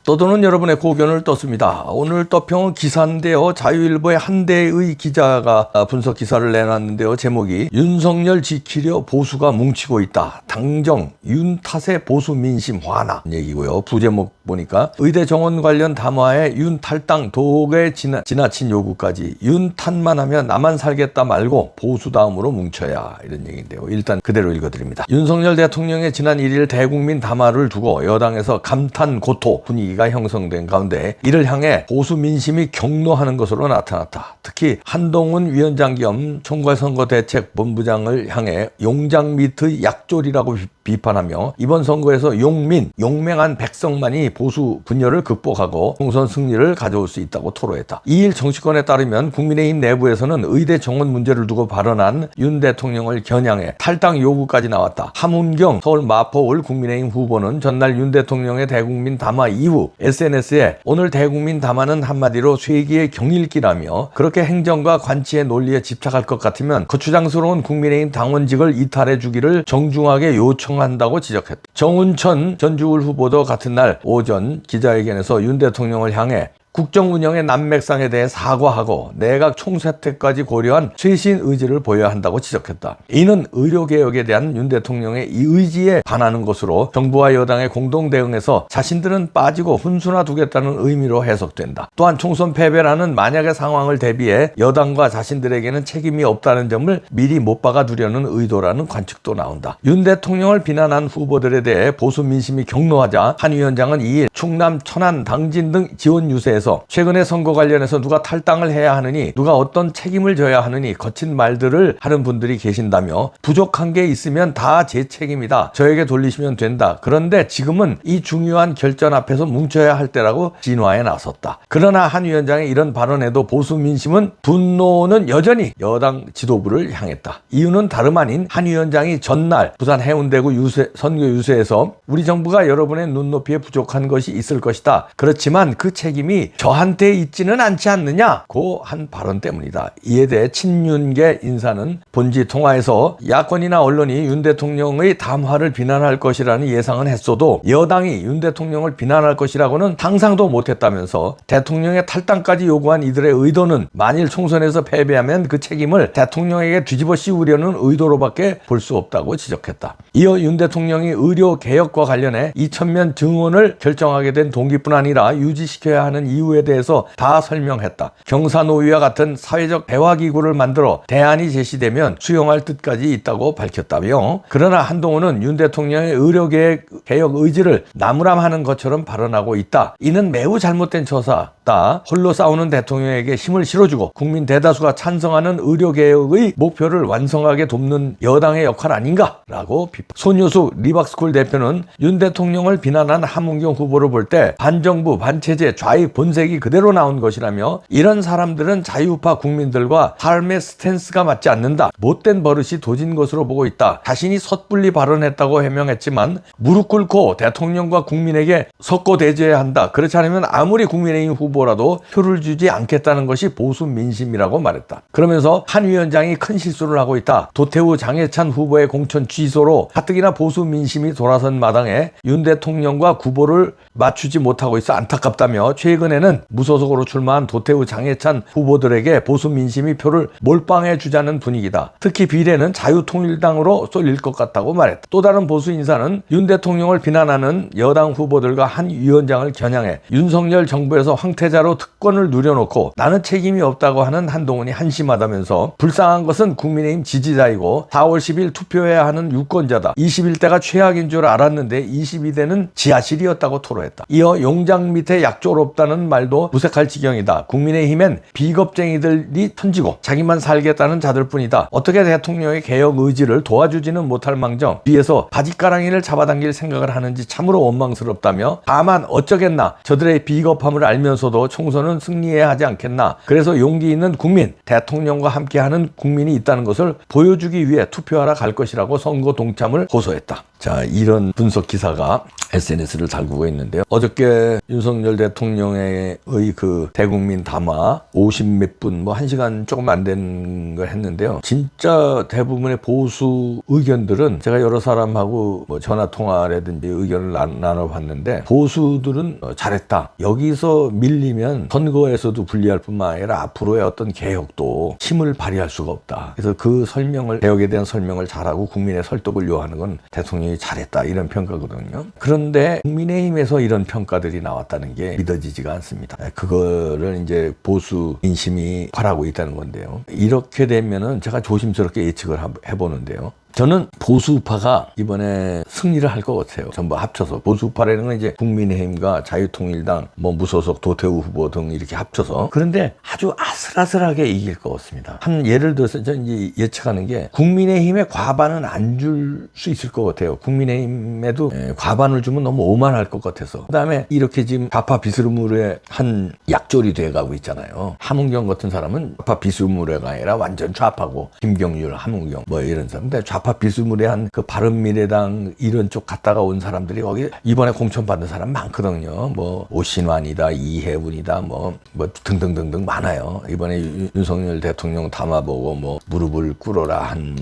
떠도는 여러분의 고견을 떴습니다. 오늘 떠평은 기사인데요. 자유일보의 한대의 기자가 분석 기사를 내놨는데요. 제목이 윤석열 지키려 보수가 뭉치고 있다. 당정 윤 탓에 보수 민심 화나 얘기고요. 부제목 보니까 의대 정원 관련 담화에 윤 탈당 독에 지나친 요구까지 윤 탓만 하면 나만 살겠다 말고 보수 다음으로 뭉쳐야 이런 얘기인데요. 일단 그대로 읽어드립니다. 윤석열 대통령의 지난 1일 대국민 담화를 두고 여당에서 감탄 고토 분위기가 형성된 가운데 이를 향해 보수 민심이 격노하는 것으로 나타났다. 특히 한동훈 위원장 겸 총괄선거대책본부장을 향해 용장 밑의 약졸이라고 비판하며 이번 선거에서 용맹한 백성만이 보수 분열을 극복하고 총선 승리를 가져올 수 있다고 토로했다. 2일 정치권에 따르면 국민의힘 내부에서는 의대 정원 문제를 두고 발언한 윤 대통령을 겨냥해 탈당 요구까지 나왔다. 함은경 서울 마포을 국민의힘 후보는 전날 윤 대통령의 대국민 담화 이후 SNS에 오늘 대국민 담화는 한마디로 쇠기의 경일기라며 그렇게 행정과 관치의 논리에 집착할 것 같으면 거추장스러운 국민의힘 당원직을 이탈해 주기를 정중하게 요청한다고 지적했다. 정운천 전주울 후보도 같은 날 오전 기자회견에서 윤 대통령을 향해 국정 운영의 난맥상에 대해 사과하고 내각 총사퇴까지 고려한 최신 의지를 보여야 한다고 지적했다. 이는 의료개혁에 대한 윤 대통령의 이 의지에 반하는 것으로 정부와 여당의 공동 대응에서 자신들은 빠지고 훈수나 두겠다는 의미로 해석된다. 또한 총선 패배라는 만약의 상황을 대비해 여당과 자신들에게는 책임이 없다는 점을 미리 못 박아두려는 의도라는 관측도 나온다. 윤 대통령을 비난한 후보들에 대해 보수 민심이 격노하자 한 위원장은 2일 충남, 천안, 당진 등 지원 유세에서 최근에 선거 관련해서 누가 탈당을 해야 하느니 누가 어떤 책임을 져야 하느니 거친 말들을 하는 분들이 계신다며 부족한 게 있으면 다 제 책임이다. 저에게 돌리시면 된다. 그런데 지금은 이 중요한 결전 앞에서 뭉쳐야 할 때라고 진화에 나섰다. 그러나 한 위원장의 이런 발언에도 보수 민심은 분노는 여전히 여당 지도부를 향했다. 이유는 다름 아닌 한 위원장이 전날 부산 해운대구 선거 유세에서 우리 정부가 여러분의 눈높이에 부족한 것이 있을 것이다. 그렇지만 그 책임이 저한테 있지는 않지 않느냐고 한 발언 때문이다. 이에 대해 친윤계 인사는 본지 통화에서 야권이나 언론이 윤 대통령의 담화를 비난할 것이라는 예상은 했어도 여당이 윤 대통령을 비난할 것이라고는 상상도 못했다면서 대통령의 탈당까지 요구한 이들의 의도는 만일 총선에서 패배하면 그 책임을 대통령에게 뒤집어 씌우려는 의도로밖에 볼 수 없다고 지적했다. 이어 윤 대통령이 의료개혁과 관련해 2,000명 증원을 결정하게 된 동기뿐 아니라 유지시켜야 하는 이유에 대해서 다 설명했다. 경사노위와 같은 사회적 대화기구를 만들어 대안이 제시되면 수용할 뜻까지 있다고 밝혔다며 그러나 한동훈은 윤 대통령의 의료개혁 의지를 나무람하는 것처럼 발언하고 있다. 이는 매우 잘못된 처사다. 홀로 싸우는 대통령에게 힘을 실어주고 국민 대다수가 찬성하는 의료개혁의 목표를 완성하게 돕는 여당의 역할 아닌가라고 비판. 손효숙 리박스쿨 대표는 윤 대통령을 비난한 함은경 후보를 볼 때 반정부, 반체제, 좌익 본색이 그대로 나온 것이라며 이런 사람들은 자유파 국민들과 삶의 스탠스가 맞지 않는다. 못된 버릇이 도진 것으로 보고 있다. 자신이 섣불리 발언했다고 해명했지만 무릎 꿇고 대통령과 국민에게 석고대죄해야 한다. 그렇지 않으면 아무리 국민의힘 후보라도 표를 주지 않겠다는 것이 보수 민심이라고 말했다. 그러면서 한 위원장이 큰 실수를 하고 있다. 도태우 장해찬 후보의 공천 취소로 가뜩이나 보수 민심이 돌아선 마당에 윤 대통령과 구보를 맞추지 못하고 있어 안타깝다며 최근에는 무소속으로 출마한 도태우 장해찬 후보들에게 보수 민심이 표를 몰빵해 주자는 분위기다. 특히 비례는 자유통일당으로 쏠릴 것 같다고 말했다. 또 다른 보수 인사는 윤 대통령을 비난하는 여당 후보들과 한 위원장을 겨냥해 윤석열 정부에서 황태자로 특권을 누려놓고 나는 책임이 없다고 하는 한동훈이 한심하다면서 불쌍한 것은 국민의힘 지지자이고 4월 10일 투표해야 하는 유권자다. 21대가 최악인 줄 알았는데 22대는 지하실이었다고 토로했다. 이어 용장 밑에 약졸 없다는 말도 무색할 지경이다. 국민의힘엔 비겁쟁이들이 턴지고 자기만 살겠다는 자들 뿐이다. 어떻게 대통령의 개혁 의지를 도와주지는 못할 망정 뒤에서 바짓가랑이를 잡아당길 생각을 하는지 참으로 원망스럽다며 다만 어쩌겠나 저들의 비겁함을 알면서도 총선은 승리해야 하지 않겠나. 그래서 용기 있는 국민, 대통령과 함께하는 국민이 있다는 것을 보여주기 위해 투표하러 갈 것이라고 선거 동참을 호소했다. 자, 이런 분석 기사가 SNS를 달구고 있는데요. 어저께 윤석열 대통령의 그 대국민 담화 50몇 분, 뭐 1시간 조금 안 된 걸 했는데요. 진짜 대부분의 보수 의견들은 제가 여러 사람하고 뭐 전화 통화라든지 의견을 나눠봤는데 보수들은 잘했다. 여기서 밀리면 선거에서도 불리할 뿐만 아니라 앞으로의 어떤 개혁도 힘을 발휘할 수가 없다. 그래서 그 설명을, 개혁에 대한 설명을 잘하고 국민의 설득을 요하는 건 대통령이 잘했다. 이런 평가거든요. 그런데 국민의힘에서 이런 평가들이 나왔다는 게 믿어지지가 않습니다. 그거를 이제 보수 민심이 바라고 있다는 건데요. 이렇게 되면은 제가 조심스럽게 예측을 해보는데요. 저는 보수파가 이번에 승리를 할 것 같아요. 전부 합쳐서. 보수파라는 건 이제 국민의힘과 자유통일당, 뭐 무소속 도태우 후보 등 이렇게 합쳐서. 그런데 아주 아슬아슬하게 이길 것 같습니다. 예를 들어서 저는 이제 예측하는 게 국민의힘의 과반은 안 줄 수 있을 것 같아요. 국민의힘에도 과반을 주면 너무 오만할 것 같아서. 그 다음에 이렇게 지금 좌파 비스무리의 한 약졸이 돼가고 있잖아요. 함은경 같은 사람은 좌파 비스무리가 아니라 완전 좌파고, 김경률, 함은경 뭐 이런 사람. 근데 좌파 비스무리한 그 바른미래당 이런 쪽 갔다가 온 사람들이 거기 이번에 공천 받는 사람 많거든요. 뭐 오신환이다, 이해운이다, 뭐 등등등등 많아요. 이번에 윤석열 대통령 담화 보고 뭐 무릎을 꿇어라 한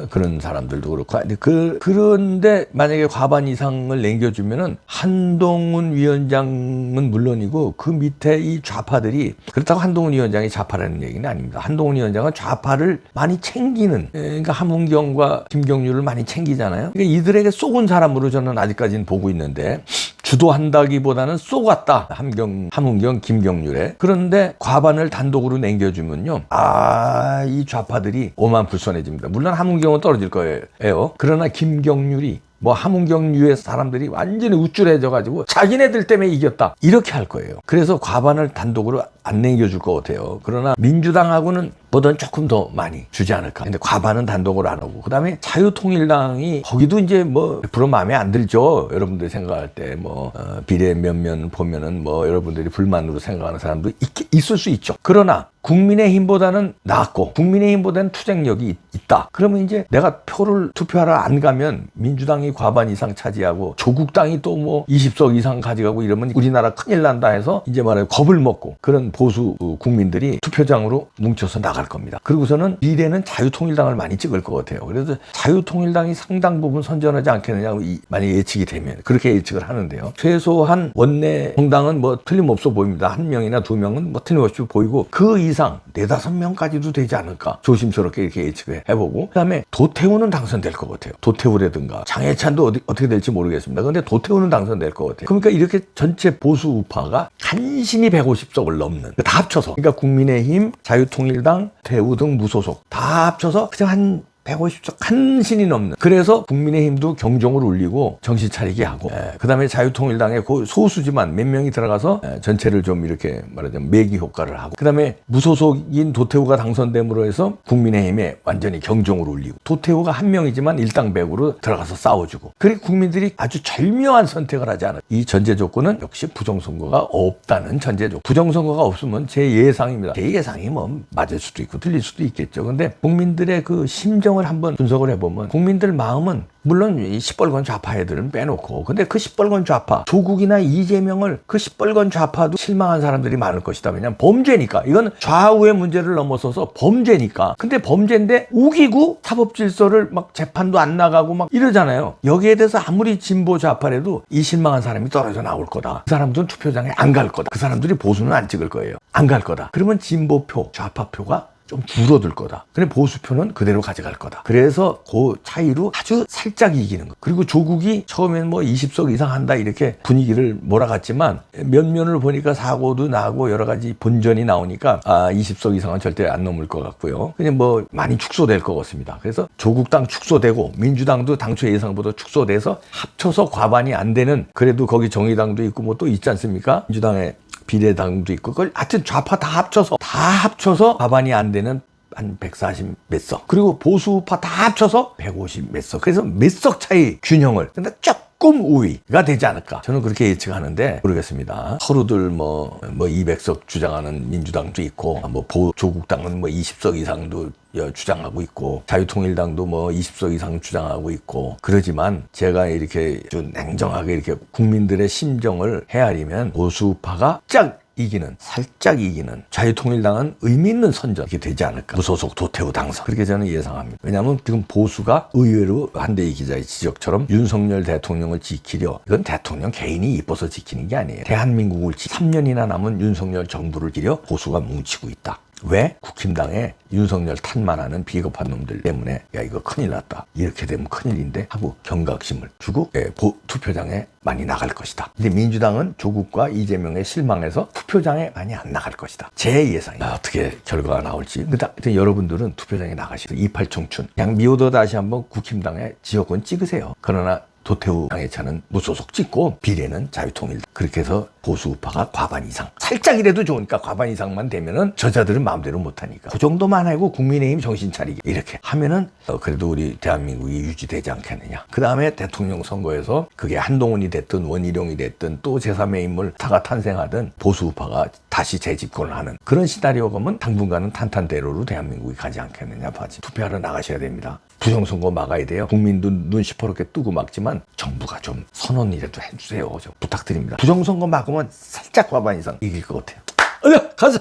그런 사람들도 그렇고. 그런데 만약에 과반 이상을 남겨주면은 한동훈 위원장은 물론이고 그 밑에 이 좌파들이, 그렇다고 한동훈 위원장이 좌파라는 얘기는 아닙니다. 한동훈 위원장은 좌파를 많이 챙기는, 그러니까 함은경과 김경률을 많이 챙기잖아요. 그러니까 이들에게 쏘은 사람으로 저는 아직까지는 보고 있는데, 주도한다기보다는 쏘았다. 함은경, 김경률에. 그런데 과반을 단독으로 남겨주면요, 이 좌파들이 오만불손해집니다. 물론 함은경은 떨어질 거예요. 그러나 김경률이, 뭐 함은경류의 사람들이 완전히 우쭐해져가지고 자기네들 때문에 이겼다 이렇게 할 거예요. 그래서 과반을 단독으로 안 남겨줄 것 같아요. 그러나 민주당하고는 보다는 조금 더 많이 주지 않을까. 근데 과반은 단독으로 안 오고, 그 다음에 자유통일당이 거기도 이제 뭐 100% 마음에 안 들죠. 여러분들이 생각할 때 뭐 비례 몇면 보면은 뭐 여러분들이 불만으로 생각하는 사람도 있을 수 있죠. 그러나 국민의힘보다는 낫고 국민의힘보다는 투쟁력이 있다. 그러면 이제 내가 투표하러 안 가면 민주당이 과반 이상 차지하고 조국당이 또 뭐 20석 이상 가져가고 이러면 우리나라 큰일 난다 해서 이제 말해 겁을 먹고 그런 보수 국민들이 투표장으로 뭉쳐서 나갈 겁니다. 그리고서는 미래는 자유통일당을 많이 찍을 것 같아요. 그래서 자유통일당이 상당 부분 선전하지 않겠느냐고 만약 예측이 되면 그렇게 예측을 하는데요. 최소한 원내 정당은 뭐 틀림없어 보입니다. 1명이나 2명은 뭐 틀림없이 보이고 그 이상 4-5명까지도 되지 않을까 조심스럽게 이렇게 예측을 해보고, 그 다음에 도태우는 당선될 것 같아요. 도태우라든가 장해찬도 어떻게 될지 모르겠습니다. 그런데 도태우는 당선될 것 같아요. 그러니까 이렇게 전체 보수 우파가 간신히 150석을 넘는, 다 합쳐서, 그러니까 국민의힘, 자유통일당, 태우 등 무소속 다 합쳐서 그냥 한 150석 간신히 넘는. 그래서 국민의힘도 경종을 울리고 정신 차리게 하고, 그 다음에 자유통일당의 소수지만 몇 명이 들어가서 전체를 좀 이렇게 말하자면 매기 효과를 하고, 그 다음에 무소속인 도태우가 당선됨으로 해서 국민의힘에 완전히 경종을 울리고, 도태우가 1명이지만 일당백으로 들어가서 싸워주고, 그리고 국민들이 아주 절묘한 선택을 하지 않아요. 이 전제 조건은 역시 부정선거가 없다는 전제 조건. 부정선거가 없으면 제 예상입니다. 제 예상이 뭐 맞을 수도 있고 틀릴 수도 있겠죠. 근데 국민들의 그 심정을 한번 분석을 해보면 국민들 마음은, 물론 이 시뻘건 좌파 애들은 빼놓고, 근데 그 시뻘건 좌파, 조국이나 이재명을 그 시뻘건 좌파도 실망한 사람들이 많을 것이다. 왜냐면 범죄니까. 이건 좌우의 문제를 넘어서서 범죄니까. 근데 범죄인데 우기고 사법질서를 막 재판도 안 나가고 막 이러잖아요. 여기에 대해서 아무리 진보 좌파라도 이 실망한 사람이 떨어져 나올 거다. 그 사람들은 투표장에 안 갈 거다. 그 사람들이 보수는 안 찍을 거예요. 안 갈 거다. 그러면 진보표, 좌파표가 좀 줄어들 거다. 근데 보수표는 그대로 가져갈 거다. 그래서 그 차이로 아주 살짝 이기는 거. 그리고 조국이 처음에는 뭐 20석 이상 한다 이렇게 분위기를 몰아갔지만 면면을 보니까 사고도 나고 여러 가지 본전이 나오니까 20석 이상은 절대 안 넘을 것 같고요. 그냥 뭐 많이 축소될 것 같습니다. 그래서 조국당 축소되고 민주당도 당초 예상보다 축소돼서 합쳐서 과반이 안 되는, 그래도 거기 정의당도 있고 뭐 또 있지 않습니까? 민주당의 비례당도 있고, 그걸 하여튼 좌파 다 합쳐서 과반이 안 되는 한 140 몇 석, 그리고 보수파 다 합쳐서 150 몇 석. 그래서 몇 석 차이 균형을 근데 쭉 조금 우위가 되지 않을까. 저는 그렇게 예측하는데 모르겠습니다. 서로들 뭐 200석 주장하는 민주당도 있고 뭐 조국당은 뭐 20석 이상도 주장하고 있고 자유통일당도 뭐 20석 이상 주장하고 있고 그러지만 제가 이렇게 좀 냉정하게 이렇게 국민들의 심정을 헤아리면 보수파가 살짝 이기는 자유통일당은 의미 있는 선전이 되지 않을까. 무소속 도태우 당선. 그렇게 저는 예상합니다. 왜냐하면 지금 보수가 의외로 한대희 기자의 지적처럼 윤석열 대통령을 지키려, 이건 대통령 개인이 이뻐서 지키는 게 아니에요. 대한민국을 3년이나 남은 윤석열 정부를 지키려 보수가 뭉치고 있다. 왜? 국힘당에 윤석열 탄만하는 비겁한 놈들 때문에 야 이거 큰일 났다. 이렇게 되면 큰일인데 하고 경각심을 주고 투표장에 많이 나갈 것이다. 근데 민주당은 조국과 이재명에 실망해서 투표장에 많이 안 나갈 것이다. 제 예상입니다. 어떻게 결과가 나올지. 근데 여러분들은 투표장에 나가시고 28청춘 그냥 미워도 다시 한번 국힘당에 지역권 찍으세요. 그러나 도태우 당해차는 무소속 찍고 비례는 자유통일. 그렇게 해서 보수파가 과반 이상. 살짝이라도 좋으니까 과반 이상만 되면은 저자들은 마음대로 못하니까. 그 정도만 하고 국민의힘 정신 차리게 이렇게 하면은 그래도 우리 대한민국이 유지되지 않겠느냐. 그 다음에 대통령 선거에서 그게 한동훈이 됐든 원희룡이 됐든 또 제3의 인물 타가 탄생하든 보수파가 다시 재집권을 하는 그런 시나리오가 오면 당분간은 탄탄대로로 대한민국이 가지 않겠느냐 봐지. 투표하러 나가셔야 됩니다. 부정선거 막아야 돼요. 국민도 눈 시퍼렇게 뜨고 막지만 정부가 좀 선언이라도 해주세요. 좀 부탁드립니다. 부정선거 막으면 살짝 과반 이상 이길 것 같아요. 가자.